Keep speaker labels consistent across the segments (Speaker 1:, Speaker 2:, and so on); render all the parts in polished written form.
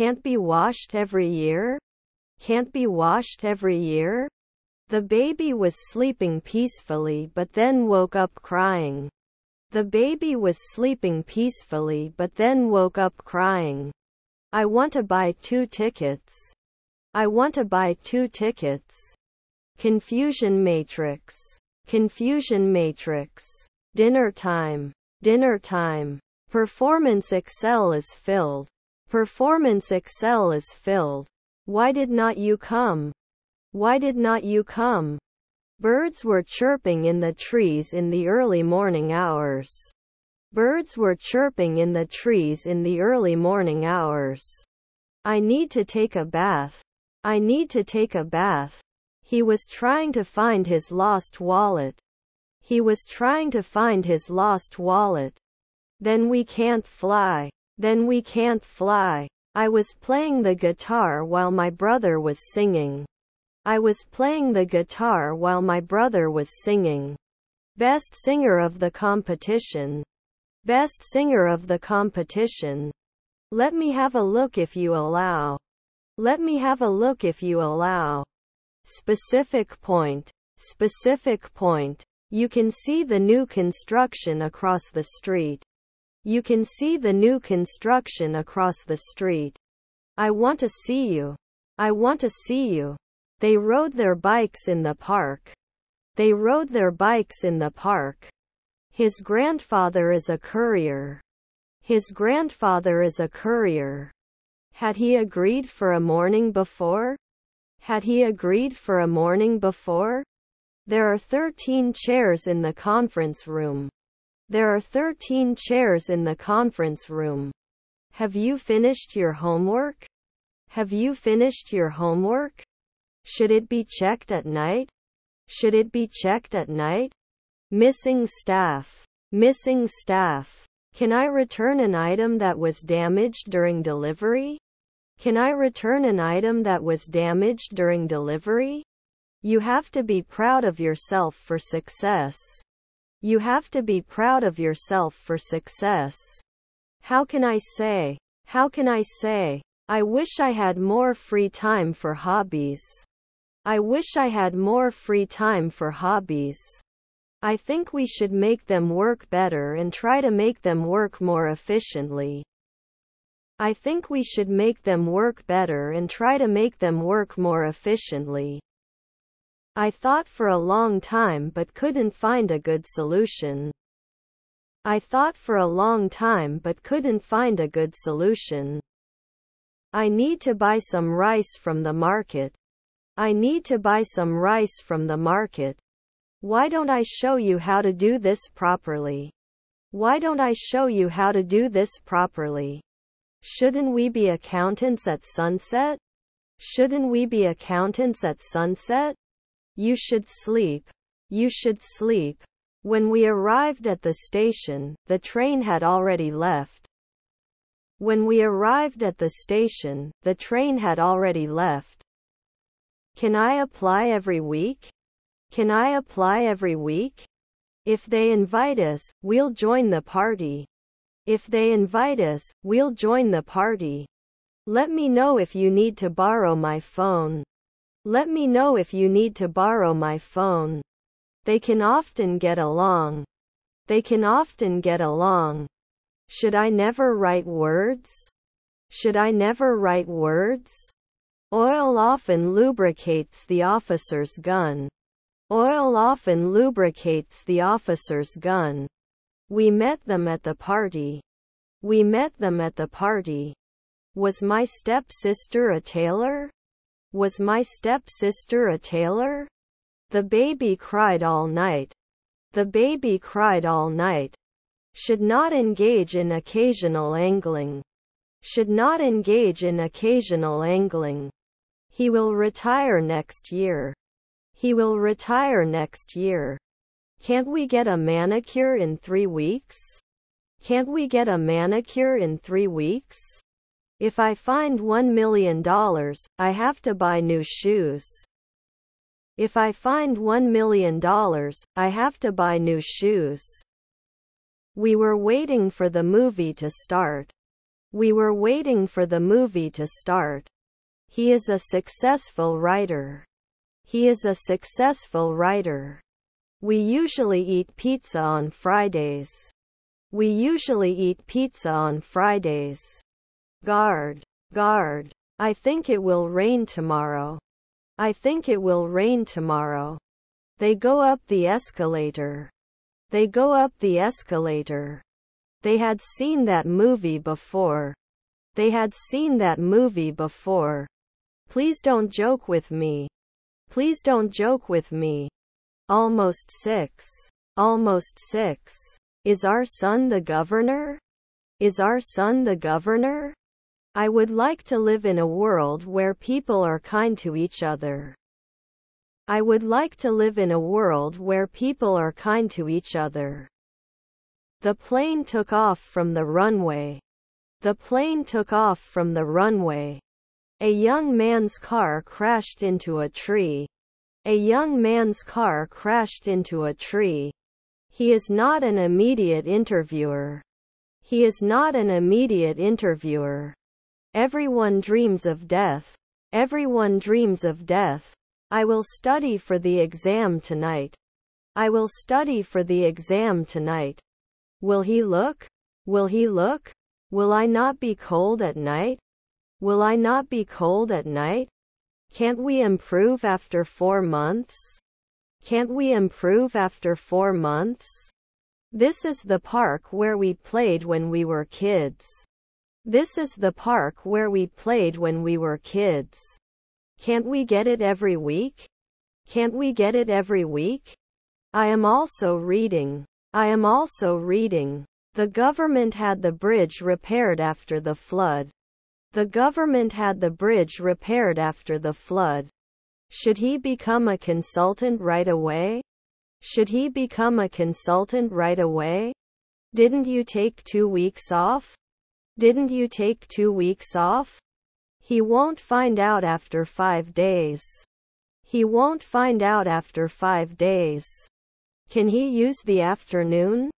Speaker 1: Can't be washed every year? Can't be washed every year? The baby was sleeping peacefully but then woke up crying. The baby was sleeping peacefully but then woke up crying. I want to buy 2 tickets. I want to buy 2 tickets. Confusion matrix. Confusion matrix. Dinner time. Dinner time. Performance Excel is filled. Performance Excel is filled. Why did not you come? Why did not you come? Birds were chirping in the trees in the early morning hours. Birds were chirping in the trees in the early morning hours. I need to take a bath. I need to take a bath. He was trying to find his lost wallet. He was trying to find his lost wallet. Then we can't fly. Then we can't fly. I was playing the guitar while my brother was singing. I was playing the guitar while my brother was singing. Best singer of the competition. Best singer of the competition. Let me have a look if you allow. Let me have a look if you allow. Specific point. Specific point. You can see the new construction across the street. You can see the new construction across the street. I want to see you. I want to see you. They rode their bikes in the park. They rode their bikes in the park. His grandfather is a courier. His grandfather is a courier. Had he agreed for a morning before? Had he agreed for a morning before? There are 13 chairs in the conference room. There are 13 chairs in the conference room. Have you finished your homework? Have you finished your homework? Should it be checked at night? Should it be checked at night? Missing staff. Missing staff. Can I return an item that was damaged during delivery? Can I return an item that was damaged during delivery? You have to be proud of yourself for success. You have to be proud of yourself for success. How can I say? How can I say? I wish I had more free time for hobbies. I wish I had more free time for hobbies. I think we should make them work better and try to make them work more efficiently. I think we should make them work better and try to make them work more efficiently. I thought for a long time but couldn't find a good solution. I thought for a long time but couldn't find a good solution. I need to buy some rice from the market. I need to buy some rice from the market. Why don't I show you how to do this properly? Why don't I show you how to do this properly? Shouldn't we be accountants at sunset? Shouldn't we be accountants at sunset? You should sleep. You should sleep. When we arrived at the station, the train had already left. When we arrived at the station, the train had already left. Can I apply every week? Can I apply every week? If they invite us, we'll join the party. If they invite us, we'll join the party. Let me know if you need to borrow my phone. Let me know if you need to borrow my phone. They can often get along. They can often get along. Should I never write words? Should I never write words? Oil often lubricates the officer's gun. Oil often lubricates the officer's gun. We met them at the party. We met them at the party. Was my stepsister a tailor? Was my stepsister a tailor? The baby cried all night. The baby cried all night. Should not engage in occasional angling. Should not engage in occasional angling. He will retire next year. He will retire next year. Can't we get a manicure in 3 weeks? Can't we get a manicure in 3 weeks? If I find $1 million, I have to buy new shoes. If I find $1 million, I have to buy new shoes. We were waiting for the movie to start. We were waiting for the movie to start. He is a successful writer. He is a successful writer. We usually eat pizza on Fridays. We usually eat pizza on Fridays. Guard. Guard. I think it will rain tomorrow. I think it will rain tomorrow. They go up the escalator. They go up the escalator. They had seen that movie before. They had seen that movie before. Please don't joke with me. Please don't joke with me. Almost 6. Almost 6. Is our son the governor? Is our son the governor? I would like to live in a world where people are kind to each other. I would like to live in a world where people are kind to each other. The plane took off from the runway. The plane took off from the runway. A young man's car crashed into a tree. A young man's car crashed into a tree. He is not an immediate interviewer. He is not an immediate interviewer. Everyone dreams of death. Everyone dreams of death. I will study for the exam tonight. I will study for the exam tonight. Will he look? Will he look? Will I not be cold at night? Will I not be cold at night? Can't we improve after 4 months? Can't we improve after 4 months? This is the park where we played when we were kids. This is the park where we played when we were kids. Can't we get it every week? Can't we get it every week? I am also reading. I am also reading. The government had the bridge repaired after the flood. The government had the bridge repaired after the flood. Should he become a consultant right away? Should he become a consultant right away? Didn't you take 2 weeks off? Didn't you take 2 weeks off? He won't find out after 5 days. He won't find out after 5 days. Can he use the afternoon?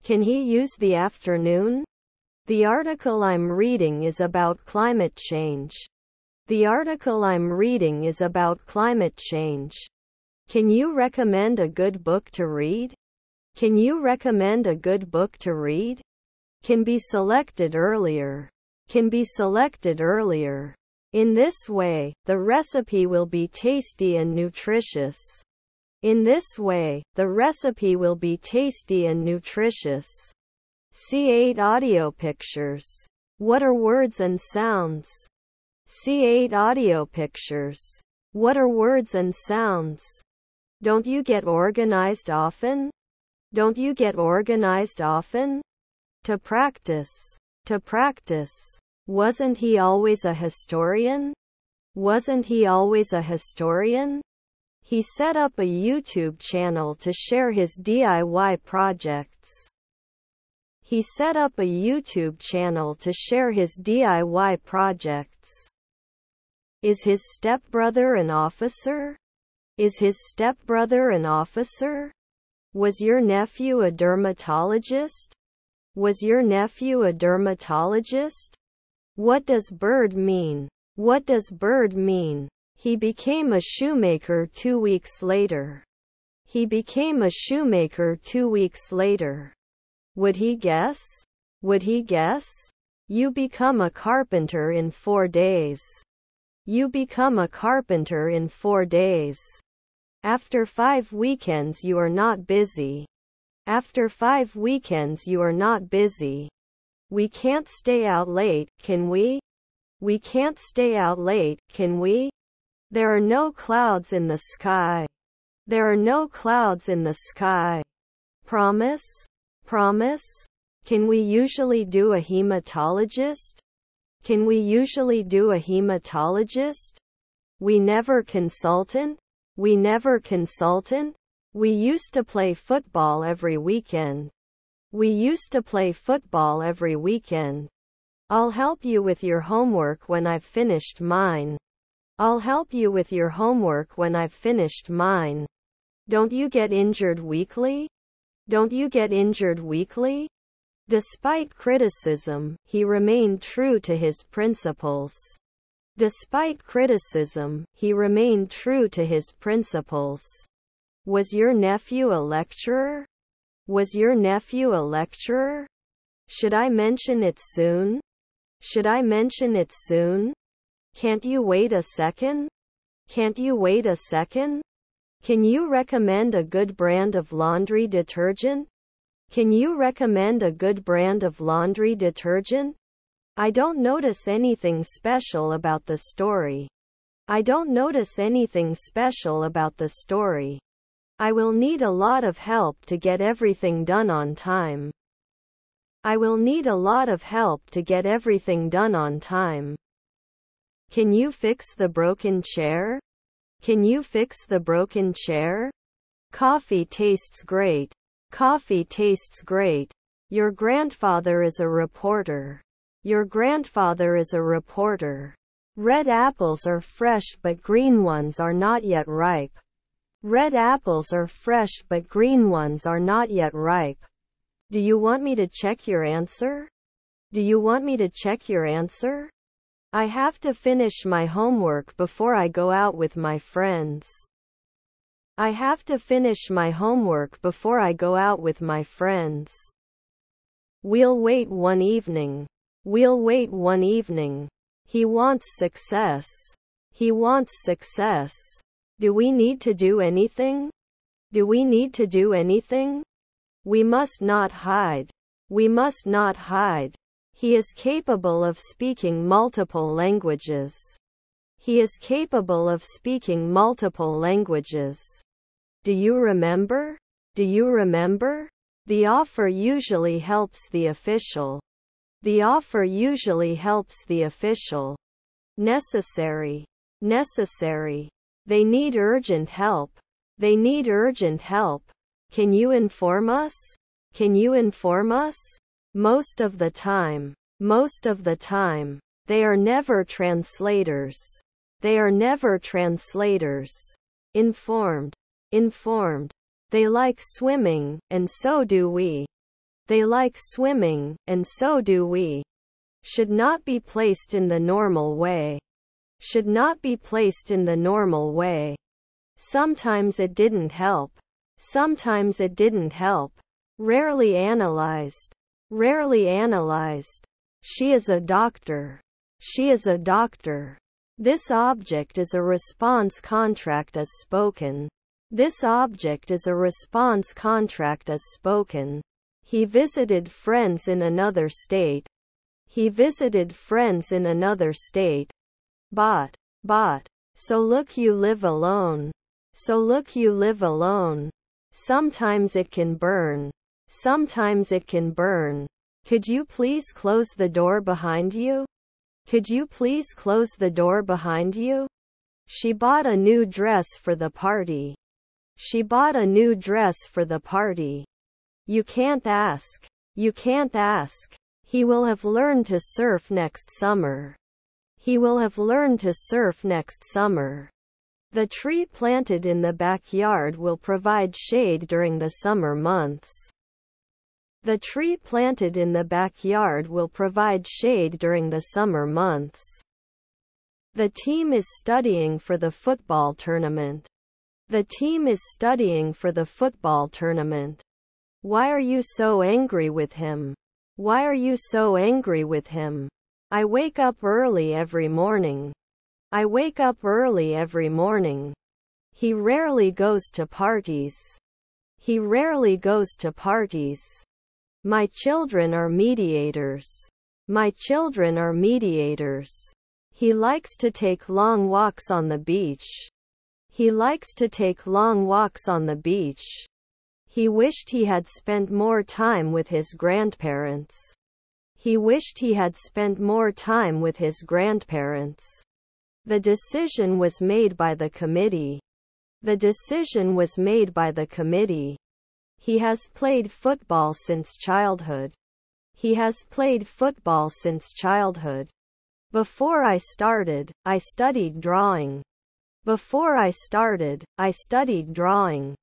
Speaker 1: Can he use the afternoon? The article I'm reading is about climate change. The article I'm reading is about climate change. Can you recommend a good book to read? Can you recommend a good book to read? Can be selected earlier. Can be selected earlier. In this way, the recipe will be tasty and nutritious. In this way, the recipe will be tasty and nutritious. See 8 audio pictures. What are words and sounds? See 8 audio pictures. What are words and sounds? Don't you get organized often? Don't you get organized often? To practice. To practice. Wasn't he always a historian? Wasn't he always a historian? He set up a YouTube channel to share his DIY projects. He set up a YouTube channel to share his DIY projects. Is his stepbrother an officer? Is his stepbrother an officer? Was your nephew a dermatologist? Was your nephew a dermatologist? What does bird mean? What does bird mean? He became a shoemaker 2 weeks later. He became a shoemaker 2 weeks later. Would he guess? Would he guess? You become a carpenter in 4 days. You become a carpenter in 4 days. After 5 weekends you are not busy. After 5 weekends you are not busy. We can't stay out late, can we? We can't stay out late, can we? There are no clouds in the sky. There are no clouds in the sky. Promise? Promise? Can we usually do a hematologist? Can we usually do a hematologist? We never consultant? We never consultant? We used to play football every weekend. We used to play football every weekend. I'll help you with your homework when I've finished mine. I'll help you with your homework when I've finished mine. Don't you get injured weekly? Don't you get injured weekly? Despite criticism, he remained true to his principles. Despite criticism, he remained true to his principles. Was your nephew a lecturer? Was your nephew a lecturer? Should I mention it soon? Should I mention it soon? Can't you wait a second? Can't you wait a second? Can you recommend a good brand of laundry detergent? Can you recommend a good brand of laundry detergent? I don't notice anything special about the story. I don't notice anything special about the story. I will need a lot of help to get everything done on time. I will need a lot of help to get everything done on time. Can you fix the broken chair? Can you fix the broken chair? Coffee tastes great. Coffee tastes great. Your grandfather is a reporter. Your grandfather is a reporter. Red apples are fresh but green ones are not yet ripe. Red apples are fresh but green ones are not yet ripe. Do you want me to check your answer? Do you want me to check your answer? I have to finish my homework before I go out with my friends. I have to finish my homework before I go out with my friends. We'll wait one evening. We'll wait one evening. He wants success. He wants success. Do we need to do anything? Do we need to do anything? We must not hide. We must not hide. He is capable of speaking multiple languages. He is capable of speaking multiple languages. Do you remember? Do you remember? The offer usually helps the official. The offer usually helps the official. Necessary. Necessary. They need urgent help. They need urgent help. Can you inform us? Can you inform us? Most of the time. Most of the time. They are never translators. They are never translators. Informed. Informed. They like swimming, and so do we. They like swimming, and so do we. Should not be placed in the normal way. Should not be placed in the normal way. Sometimes it didn't help. Sometimes it didn't help. Rarely analyzed. Rarely analyzed. She is a doctor. She is a doctor. This object is a response contract as spoken. This object is a response contract as spoken. He visited friends in another state. He visited friends in another state. Bought. So look, you live alone. So look, you live alone. Sometimes it can burn. Sometimes it can burn. Could you please close the door behind you? Could you please close the door behind you? She bought a new dress for the party. She bought a new dress for the party. You can't ask. You can't ask. He will have learned to surf next summer. He will have learned to surf next summer. The tree planted in the backyard will provide shade during the summer months. The tree planted in the backyard will provide shade during the summer months. The team is studying for the football tournament. The team is studying for the football tournament. Why are you so angry with him? Why are you so angry with him? I wake up early every morning. I wake up early every morning. He rarely goes to parties. He rarely goes to parties. My children are mediators. My children are mediators. He likes to take long walks on the beach. He likes to take long walks on the beach. He wished he had spent more time with his grandparents. He wished he had spent more time with his grandparents. The decision was made by the committee. The decision was made by the committee. He has played football since childhood. He has played football since childhood. Before I started, I studied drawing. Before I started, I studied drawing.